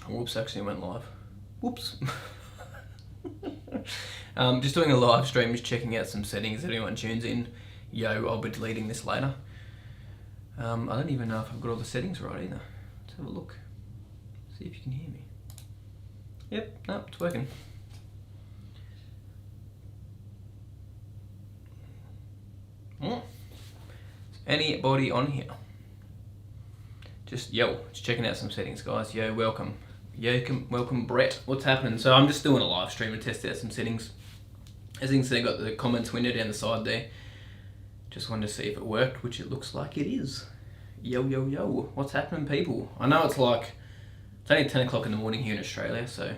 Whoops, actually went live. Whoops. Just doing a live stream, just checking out some settings. If anyone tunes in, yo, I'll be deleting this later. I don't even know if I've got all the settings right either. Let's have a look. See if you can hear me. Yep, no, it's working. Oh. Anybody on here? Just checking out some settings, guys. Yo, welcome. Welcome, Brett. What's happening? So I'm just doing a live stream to test out some settings. As you can see, I got the comments window down the side there. Just wanted to see if it worked, which it looks like it is. Yo. What's happening, people? I know it's only 10 o'clock in the morning here in Australia, so I'm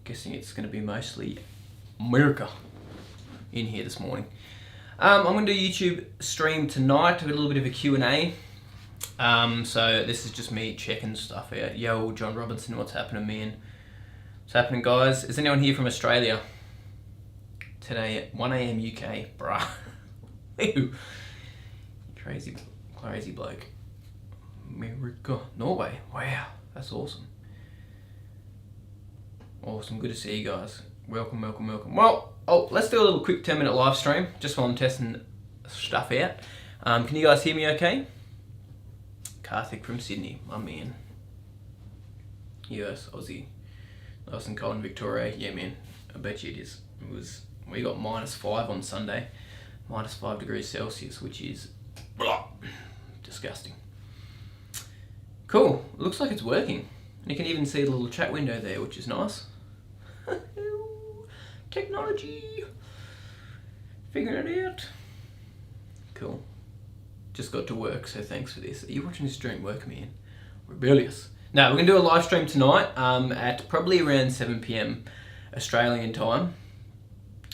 guessing it's going to be mostly America in here this morning. I'm going to do a YouTube stream tonight, a little bit of a Q&A. So this is just me checking stuff out. Yo, John Robinson, what's happening, man? What's happening, guys? Is anyone here from Australia? Today at 1 AM UK, bruh. Ew. Crazy bloke. America, Norway. Wow, that's awesome. Awesome, good to see you guys. Welcome. Well, let's do a little quick 10-minute live stream, just while I'm testing stuff out. Can you guys hear me okay? Karthik from Sydney, my man. US, Aussie. Nice and cold in Victoria. Yeah, man, I bet you it is. We got -5 on Sunday. -5 degrees Celsius, which is disgusting. Cool, looks like it's working. And you can even see the little chat window there, which is nice. Technology. Figuring it out. Cool. Just got to work, so thanks for this. Are you watching this during work, man? Rebellious. Now, we're going to do a live stream tonight at probably around 7 PM Australian time.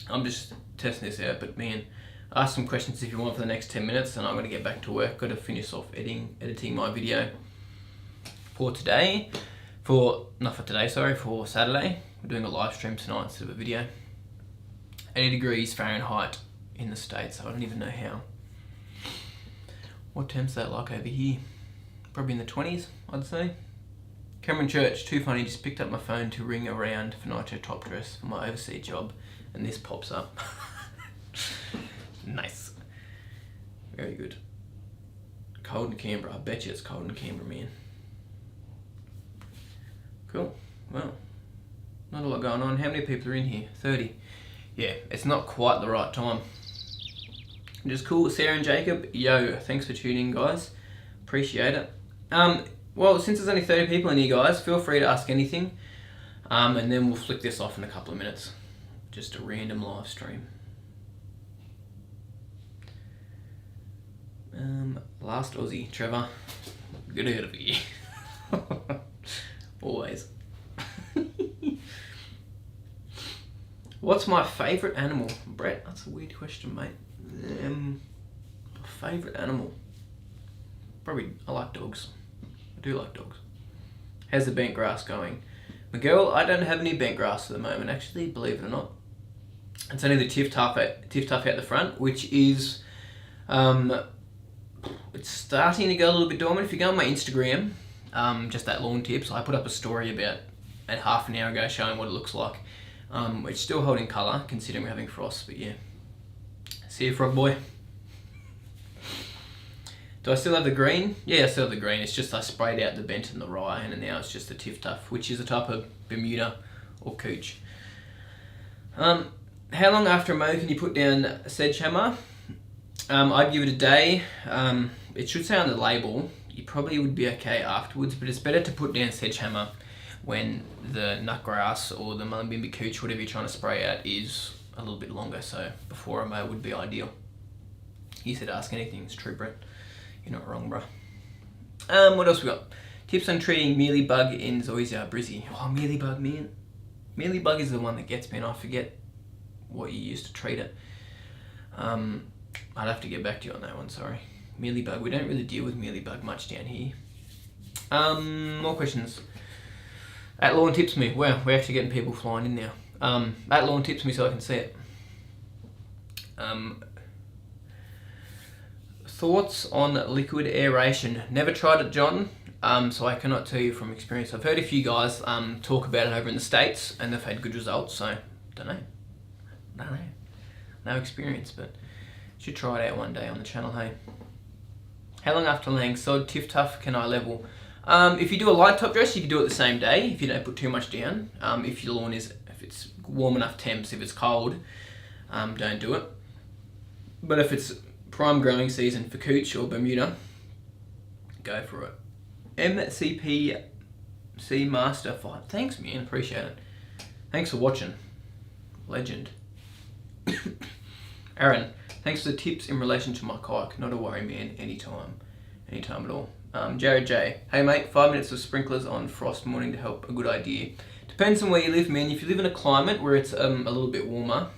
I'm just testing this out, but man, ask some questions if you want for the next 10 minutes, and I'm going to get back to work. Got to finish off editing my video for today. For Saturday. We're doing a live stream tonight instead of a video. 80 degrees Fahrenheit in the States. I don't even know how. What temp's that like over here? Probably in the 20s, I'd say. Cameron Church, too funny, just picked up my phone to ring around for Nitro Top Dress for my overseas job, and this pops up. Nice. Very good. Cold in Canberra. I bet you it's cold in Canberra, man. Cool. Well, not a lot going on. How many people are in here? 30. Yeah, it's not quite the right time. Just cool. Sarah and Jacob, yo, thanks for tuning, guys. Appreciate it. Well, since there's only 30 people in here, guys, feel free to ask anything. And then we'll flick this off in a couple of minutes. Just a random live stream. Last Aussie, Trevor. Get out of here. Always. What's my favourite animal? Brett, that's a weird question, mate. Favourite animal? Probably, I like dogs. I do like dogs. How's the bent grass going? Miguel, I don't have any bent grass at the moment, actually, believe it or not. It's only the Tiff Tuff out the front, which is, it's starting to go a little bit dormant. If you go on my Instagram, just that lawn tips, I put up a story about half an hour ago showing what it looks like. It's still holding colour, considering we're having frost, but yeah. See you, frog boy. Do I still have the green? Yeah, I still have the green. It's just I sprayed out the bent and the rye, and now it's just the Tiff Tuff, which is a type of Bermuda or Cooch. How long after a mow can you put down a sledgehammer? I'd give it a day. It should say on the label. You probably would be okay afterwards, but it's better to put down sledgehammer when the nutgrass or the Mullumbimby Cooch, whatever you're trying to spray out, is a little bit longer. So before a mow would be ideal. You said ask anything. It's true, Brett. You're not wrong, bro. What else we got? Tips on treating mealybug in Zoysia Brizzy. Oh, mealybug, man. Mealybug is the one that gets me, and I forget what you use to treat it. I'd have to get back to you on that one, sorry. Mealybug, we don't really deal with mealybug much down here. More questions. At Lawn Tips Me. Wow, we're actually getting people flying in now. At Lawn Tips Me so I can see it. Thoughts on liquid aeration? Never tried it, John. So I cannot tell you from experience. I've heard a few guys talk about it over in the States, and they've had good results. So don't know. No experience, but should try it out one day on the channel. Hey, how long after laying sod tiff tough can I level? If you do a light top dress, you can do it the same day if you don't put too much down. If your lawn if it's warm enough temps, if it's cold, don't do it. But if it's prime growing season for Cooch or Bermuda, go for it. MCPC Master 5. Thanks, man. Appreciate it. Thanks for watching. Legend. Aaron, thanks for the tips in relation to my kayak. Not a worry, man. Anytime at all. Jared J. Hey, mate. 5 minutes of sprinklers on frost morning to help. A good idea. Depends on where you live, man. If you live in a climate where it's a little bit warmer,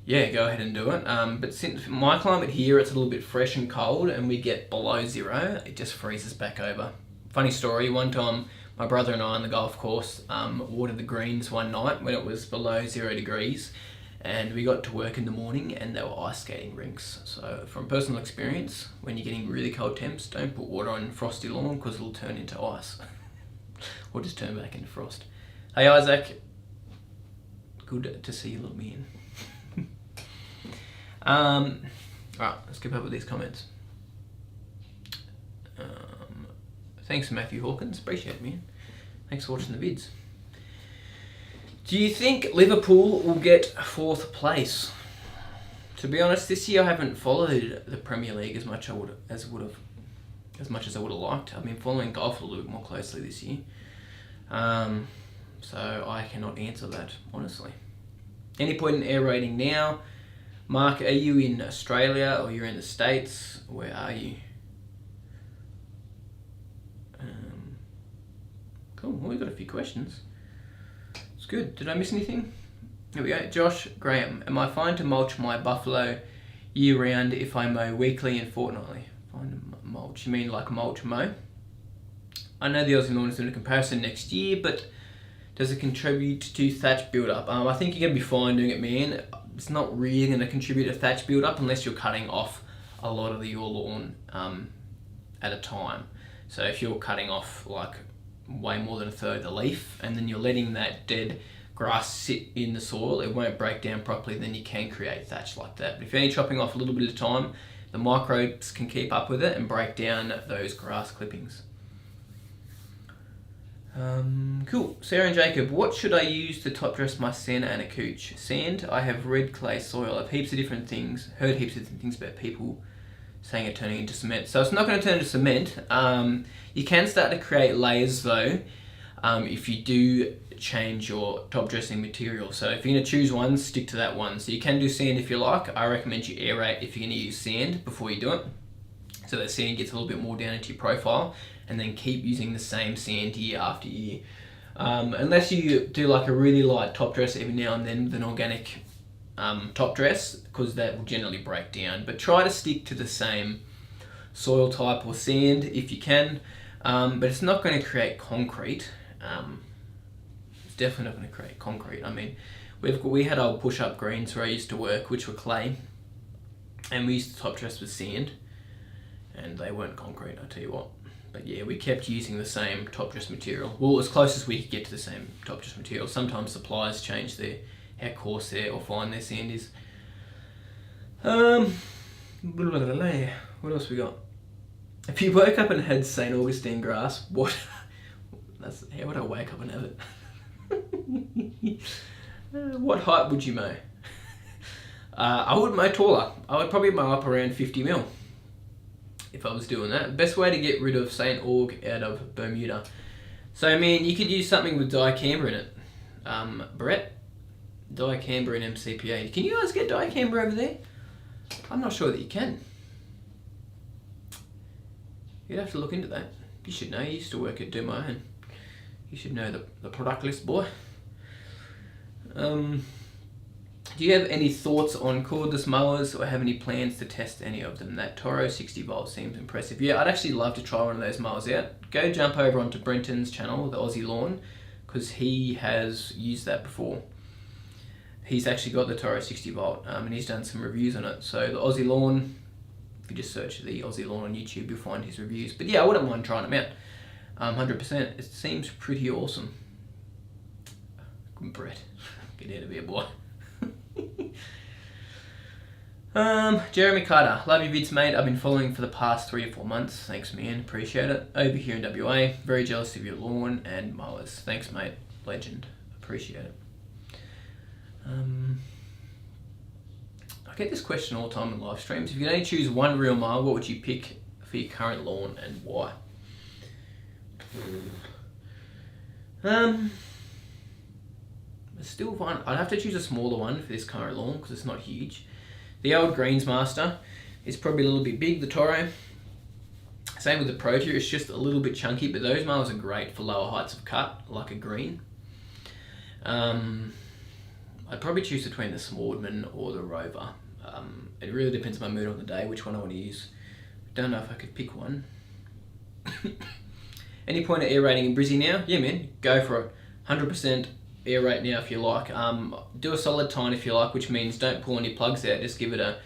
yeah, go ahead and do it. But since my climate here, it's a little bit fresh and cold, and we get below 0, it just freezes back over. Funny story, one time my brother and I on the golf course watered the greens one night when it was below 0 degrees, and we got to work in the morning and they were ice skating rinks. So from personal experience, when you're getting really cold temps, don't put water on frosty lawn because it'll turn into ice or just turn back into frost. Hey Isaac, good to see you, little man. Alright, let's keep up with these comments. Thanks Matthew Hawkins, appreciate it, man. Thanks for watching the vids. Do you think Liverpool will get 4th place? To be honest, this year I haven't followed the Premier League as much as I would have liked. I've been following golf a little bit more closely this year. So I cannot answer that, honestly. Any point in air rating now? Mark, are you in Australia or you're in the States? Where are you? Cool, well, we've got a few questions. It's good. Did I miss anything? Here we go. Josh Graham, am I fine to mulch my buffalo year round if I mow weekly and fortnightly? Fine to mulch, you mean like mulch mow? I know the Aussie Lawn is doing a comparison next year, but does it contribute to thatch build-up? I think you're going to be fine doing it, man. It's not really going to contribute to thatch build-up unless you're cutting off a lot of your lawn at a time. So if you're cutting off like way more than a third of the leaf and then you're letting that dead grass sit in the soil, it won't break down properly, then you can create thatch like that. But if you're only chopping off a little bit at a time, the microbes can keep up with it and break down those grass clippings. Cool. Sarah and Jacob, what should I use to top dress my Santa Ana Cooch? Sand, I have red clay soil. I've heaps of different things, heard heaps of different things about people saying it turning into cement. So it's not going to turn into cement. You can start to create layers though, if you do change your top dressing material. So if you're going to choose one, stick to that one. So you can do sand if you like. I recommend you aerate if you're going to use sand before you do it, so that sand gets a little bit more down into your profile, and then keep using the same sand year after year. Unless you do like a really light top dress every now and then with an organic top dress, because that will generally break down. But try to stick to the same soil type or sand if you can, but it's not going to create concrete. It's definitely not going to create concrete. I mean, we had old push-up greens where I used to work, which were clay, and we used to top dress with sand, and they weren't concrete, I tell you what. But yeah, we kept using the same top dress material. Well, as close as we could get to the same top dress material. Sometimes suppliers change how coarse or fine their sand is. What else we got? If you woke up and had St. Augustine grass, how would I wake up and have it? What height would you mow? I would mow taller. I would probably mow up around 50 mil. If I was doing that. Best way to get rid of St. Aug out of Bermuda. So I mean, you could use something with dicamba in it. Brett, dicamba and MCPA. Can you guys get dicamba over there? I'm not sure that you can. You'd have to look into that. You should know, you used to work at Dumoulin. You should know the product list, boy. Do you have any thoughts on cordless mowers or have any plans to test any of them? That Toro 60 volt seems impressive. Yeah, I'd actually love to try one of those mowers out. Go jump over onto Brenton's channel, the Aussie Lawn, because he has used that before. he's actually got the Toro 60 volt, and he's done some reviews on it. So the Aussie Lawn, if you just search the Aussie Lawn on YouTube, you'll find his reviews. But yeah, I wouldn't mind trying them out. 100%. It seems pretty awesome. Brett, get out of here, boy. Jeremy Carter, love your vids, mate. I've been following for the past 3 or 4 months. Thanks, man. Appreciate it. Over here in WA, very jealous of your lawn and mowers. Thanks, mate. Legend. Appreciate it. I get this question all the time in live streams. If you could only choose one real mower, what would you pick for your current lawn and why? Still fun. I'd have to choose a smaller one for this current lawn because it's not huge. The old Greensmaster is probably a little bit big, the Toro. Same with the Protea, it's just a little bit chunky, but those mowers are great for lower heights of cut, like a green. I'd probably choose between the Swordman or the Rover. It really depends on my mood on the day, which one I want to use. Don't know if I could pick one. Any point of aerating in Brizzy now? Yeah, man, go for it. 100% aerate now if you like. Do a solid tine if you like, which means don't pull any plugs out. Just give it a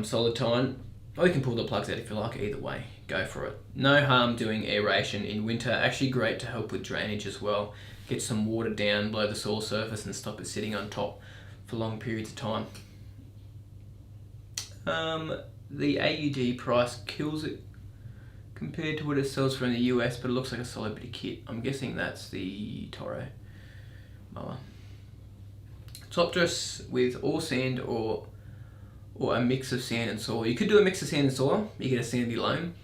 solid tine, or you can pull the plugs out if you like. Either way, go for it. No harm doing aeration in winter. Actually, great to help with drainage as well. Get some water down below the soil surface and stop it sitting on top for long periods of time. The AUD price kills it compared to what it sells for in the US, but it looks like a solid bit of kit. I'm guessing that's the Toro mower. Top dress with all sand or a mix of sand and soil. You could do a mix of sand and soil. You get a sandy loam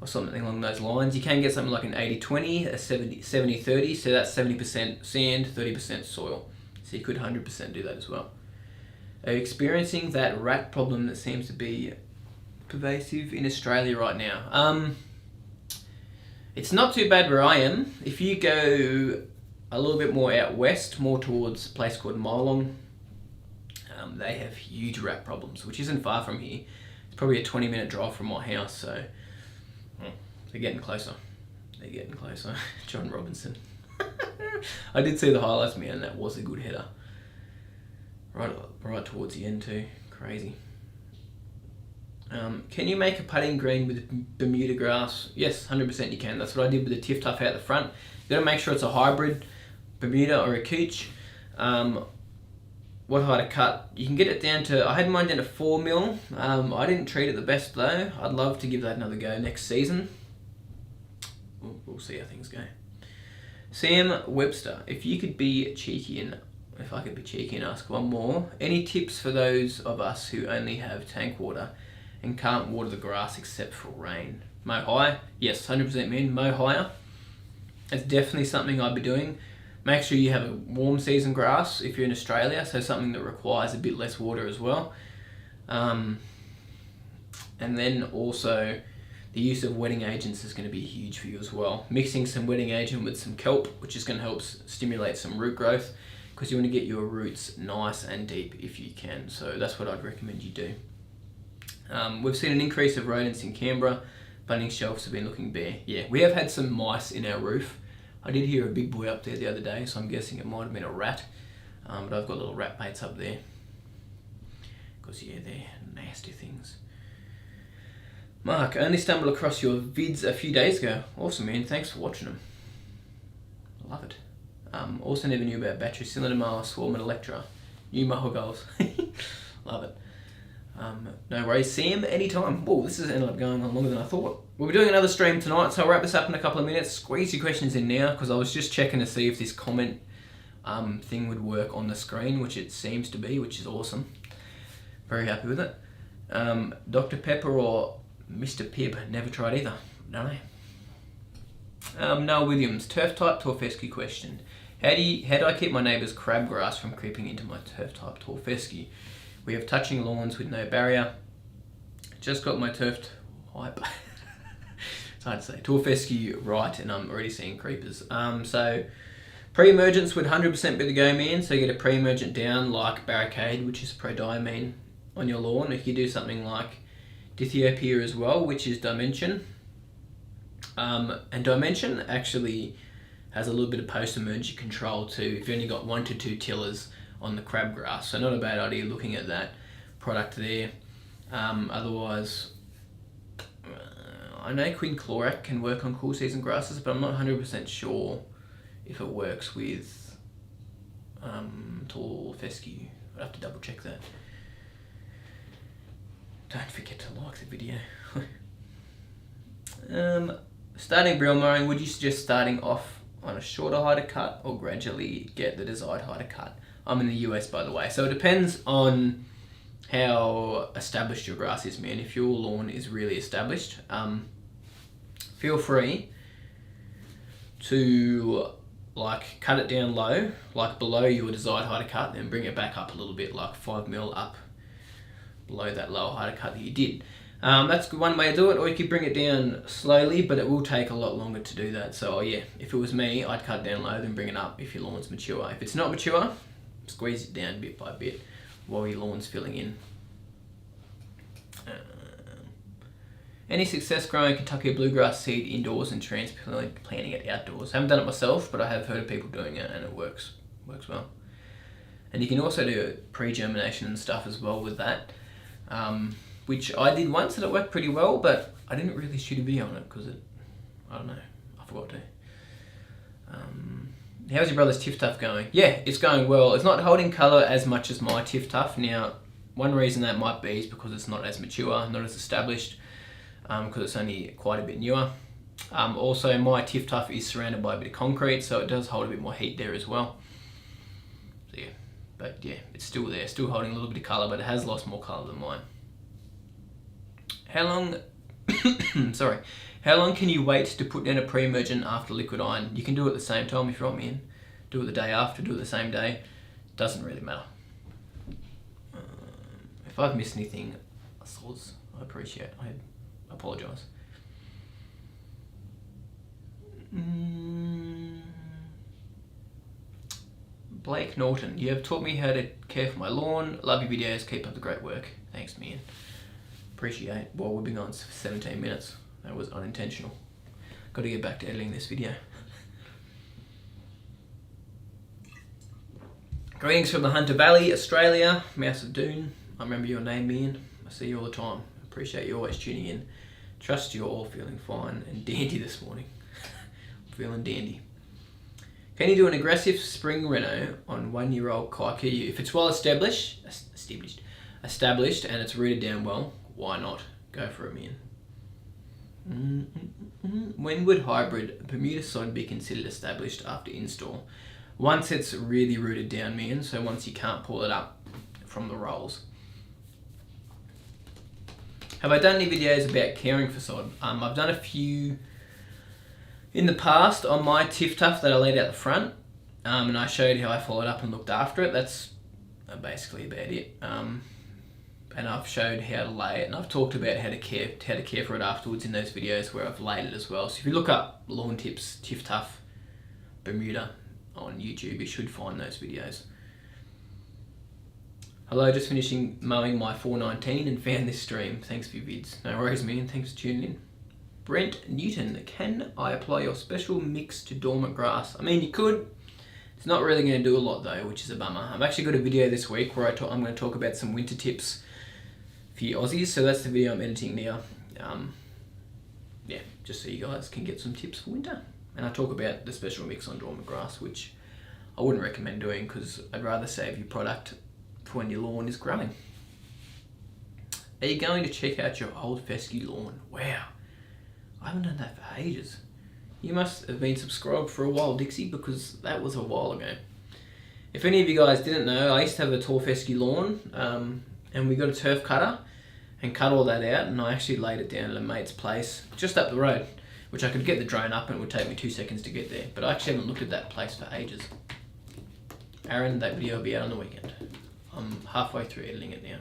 or something along those lines. You can get something like an 80-20, a 70-30, so that's 70% sand, 30% soil. So you could 100% do that as well. Are you experiencing that rat problem that seems to be pervasive in Australia right now? It's not too bad where I am. If you go a little bit more out west, more towards a place called Molong, they have huge rat problems, which isn't far from here. It's probably a 20-minute drive from my house, so they're getting closer. They're getting closer. John Robinson. I did see the highlights, man, and that was a good header. Right towards the end too. Crazy. Can you make a putting green with Bermuda grass? Yes, 100% you can. That's what I did with the Tiff Tuff out the front. You gotta make sure it's a hybrid, Bermuda or a Cooch. What height to cut? You can get it down to, I had mine down to 4 mil. I didn't treat it the best though. I'd love to give that another go next season. We'll see how things go. Sam Webster, if I could be cheeky and ask one more, any tips for those of us who only have tank water and can't water the grass except for rain? Mow higher? Yes, 100% man, mow higher. It's definitely something I'd be doing. Make sure you have a warm season grass if you're in Australia, so something that requires a bit less water as well. And then also the use of wetting agents is going to be huge for you as well. Mixing some wetting agent with some kelp, which is going to help stimulate some root growth, because you want to get your roots nice and deep if you can. So that's what I'd recommend you do. We've seen an increase of rodents in Canberra. Bunting shelves have been looking bare. Yeah, we have had some mice in our roof. I did hear a big boy up there the other day, so I'm guessing it might have been a rat. But I've got little rat baits up there. Because yeah, they're nasty things. Mark, I only stumbled across your vids a few days ago. Awesome, man. Thanks for watching them. Love it. Also never knew about battery cylinder mower, Swarm and Electra. New mower goals. Love it. No worries, Sam, anytime. Whoa, this has ended up going on longer than I thought. We'll be doing another stream tonight, so I'll wrap this up in a couple of minutes. Squeeze your questions in now, because I was just checking to see if this comment thing would work on the screen, which it seems to be, which is awesome. Very happy with it. Dr. Pepper or Mr. Pibb, never tried either. No. Noel Williams, turf type Torfescue question. How do I keep my neighbour's crabgrass from creeping into my turf type Torfescue? We have touching lawns with no barrier. Just got my turf type. It's hard to say. Torfescue right, and I'm already seeing creepers. So pre-emergence would 100% be the go, man. So you get a pre-emergent down like Barricade, which is prodiamine on your lawn. If you do something like Dithiopia as well, which is Dimension. And Dimension actually has a little bit of post-emergent control too. If you only got 1 to 2 tillers on the crabgrass. So not a bad idea looking at that product there. Otherwise, I know quinclorac can work on cool season grasses, but I'm not 100% sure if it works with tall fescue. I'd have to double check that. Don't forget to like the video. Starting brill mowing, would you suggest starting off on a shorter height of cut or gradually get the desired height of cut? I'm in the US, by the way, so it depends on how established your grass is, man. If your lawn is really established, feel free to like cut it down low, like below your desired height of cut, then bring it back up a little bit, like 5 mil up below that lower height of cut that you did. That's one way to do it, or you could bring it down slowly, but it will take a lot longer to do that. So yeah, if it was me, I'd cut it down low, then bring it up if your lawn's mature. If it's not mature, squeeze it down bit by bit while your lawn's filling in. Any success growing Kentucky bluegrass seed indoors and transplanting it outdoors? I haven't done it myself, but I have heard of people doing it and it works well. And you can also do pre-germination and stuff as well with that, which I did once and it worked pretty well, but I didn't really shoot a video on it because I don't know, I forgot to. How's your brother's Tiff Tuff going? Yeah, it's going well. It's not holding colour as much as my Tiff Tuff. Now, one reason that might be is because it's not as mature, not as established, because it's only quite a bit newer. Also, my Tiff Tuff is surrounded by a bit of concrete, so it does hold a bit more heat there as well. So yeah, but yeah, it's still there, still holding a little bit of colour, but it has lost more colour than mine. How long, sorry, how long can you wait to put down a pre-emergent after liquid iron? You can do it at the same time if you want me in. Do it the day after, do it the same day. Doesn't really matter. If I've missed anything, I appreciate it. I apologise. Blake Norton, you have taught me how to care for my lawn. Love your videos. Keep up the great work. Thanks, man. Appreciate. Well, we've been on for 17 minutes. That was unintentional. Got to get back to editing this video. Greetings from the Hunter Valley, Australia. Mouse of Doon. I remember your name, Ian. I see you all the time. Appreciate you always tuning in. Trust you're all feeling fine and dandy this morning. Feeling dandy. Can you do an aggressive spring reno on 1-year-old Kaiku? If it's well established and it's rooted down well, why not? Go for it, man. When would hybrid Bermuda sod be considered established after install? Once it's really rooted down, man, so once you can't pull it up from the rolls. Have I done any videos about caring for sod? I've done a few in the past on my Tiff Tuff that I laid out the front, and I showed how I followed up and looked after it. That's basically about it. And I've showed how to lay it, and I've talked about how to care for it afterwards in those videos where I've laid it as well. So if you look up Lawn Tips Tiff Tuff Bermuda on YouTube, you should find those videos. Hello, just finishing mowing my 419 and found this stream. Thanks for your vids. No worries, man. Thanks for tuning in. Brent Newton, can I apply your special mix to dormant grass? I mean, you could. It's not really going to do a lot though, which is a bummer. I've actually got a video this week where I'm going to talk about some winter tips for you Aussies. So that's the video I'm editing now. Yeah, just so you guys can get some tips for winter. And I talk about the special mix on dormant grass, which I wouldn't recommend doing because I'd rather save your product for when your lawn is growing. Are you going to check out your old fescue lawn? Wow, I haven't done that for ages. You must have been subscribed for a while, Dixie, because that was a while ago. If any of you guys didn't know, I used to have a tall fescue lawn, and we got a turf cutter and cut all that out, and I actually laid it down at a mate's place just up the road, which I could get the drone up and it would take me 2 seconds to get there, but I actually haven't looked at that place for ages. Aaron, that video will be out on the weekend. I'm halfway through editing it now.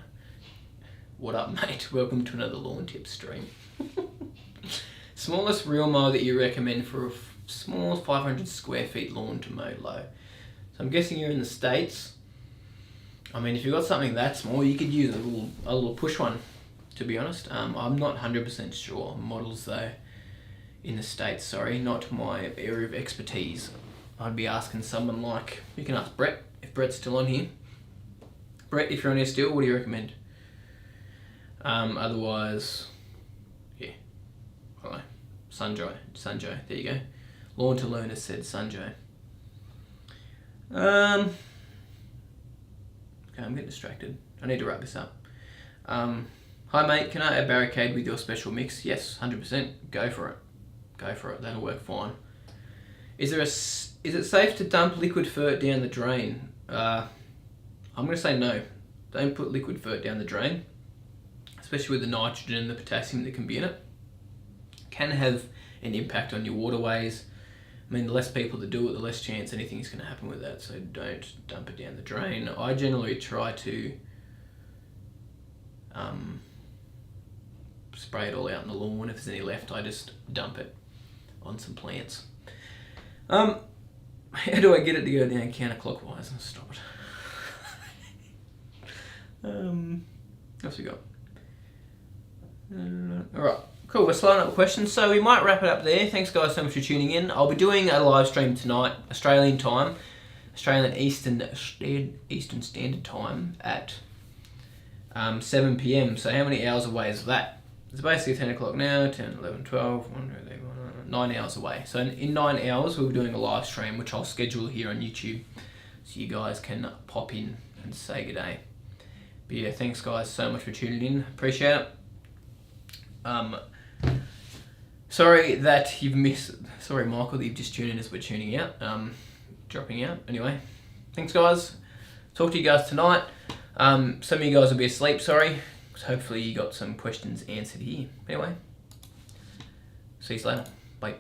What up, mate? Welcome to another Lawn Tips stream. Smallest reel mower that you recommend for a small 500 square feet lawn to mow low. So I'm guessing you're in the States. I mean, if you've got something that small, you could use a little push one, to be honest. I'm not 100% sure. Models though, in the States, sorry, not my area of expertise. I'd be asking someone like, you can ask Brett, if Brett's still on here. Brett, if you're on here still, what do you recommend? Otherwise, yeah, I don't know. Sunjoy, there you go. Lawn to Learn has said Sunjoy. Okay, I'm getting distracted. I need to wrap this up. Hi mate, can I add Barricade with your special mix? Yes, 100%. Go for it. Go for it. That'll work fine. Is it safe to dump liquid fert down the drain? I'm going to say no. Don't put liquid fert down the drain, especially with the nitrogen and the potassium that can be in it. Can have an impact on your waterways. I mean, the less people that do it, the less chance anything's going to happen with that. So don't dump it down the drain. I generally try to spray it all out in the lawn. If there's any left, I just dump it on some plants. How do I get it to go down counterclockwise? Stop it. What's we got? Alright, cool. We're slowing up questions, so we might wrap it up there. Thanks guys so much for tuning in. I'll be doing a live stream tonight, Australian time, Australian Eastern Standard Time at 7 PM. So how many hours away is that? It's basically 10 o'clock now, 10, 11, 12, 1, 2, 3, 4, 9 hours away. So in 9 hours we'll be doing a live stream, which I'll schedule here on YouTube, so you guys can pop in and say good day. But yeah, thanks guys so much for tuning in. Appreciate it. Sorry that you've missed. Sorry, Michael, that you've just tuned in as we're tuning out. Dropping out. Anyway, thanks guys. Talk to you guys tonight. Some of you guys will be asleep. Sorry. So hopefully you got some questions answered here. Anyway, see you later. Bye.